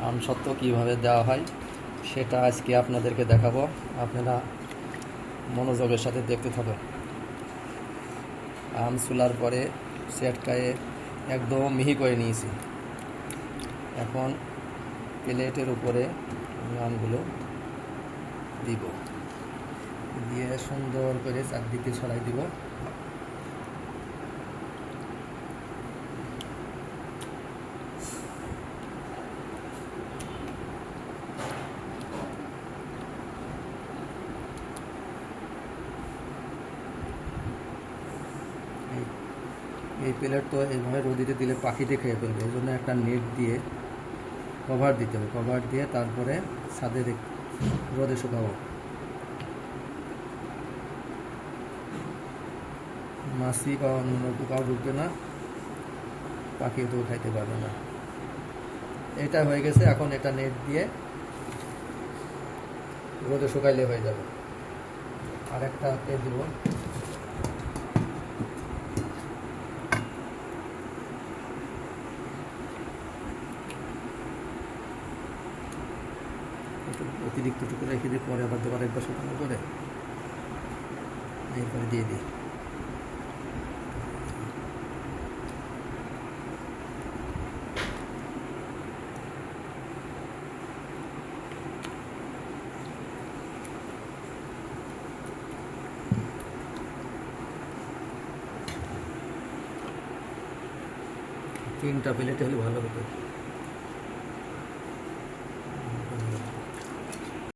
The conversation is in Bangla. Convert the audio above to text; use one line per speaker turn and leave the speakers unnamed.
আমসত্ত্ব কীভাবে দেওয়া হয় সেটা আজকে আপনাদেরকে দেখাবো। আপনারা মনোযোগের সাথে দেখতে থাকুন। আম চুলার পরে সেটকায়ে একদম মিহি করে নিয়েছি। এখন প্লেটের উপরে আমগুলো দিব, দিয়ে সুন্দর করে চারদিকে ছড়াই দিব। এই প্লেট তো এইভাবে রোদিতে দিলে পাখিতে খেয়ে ফেলবে, এই জন্য একটা নেট দিয়ে কভার দিতে হবে। কভার দিয়ে তারপরে ছাদে রোদে শুকাবো। মাছি বা অন্য পোকাও ঢুকবে না, পাখি তো খাইতে পারবে না। এটা হয়ে গেছে, এখন এটা নেট দিয়ে রোদে শুকাইলে হয়ে যাবে। আর একটা হাতে দিব, অতিরিক্ত টুকু রেখে দিয়ে পরে আবার দেবার একবার শুকনো করে এরপরে দিয়ে দিই। তিনটা প্লেট হলে ভালো হতো।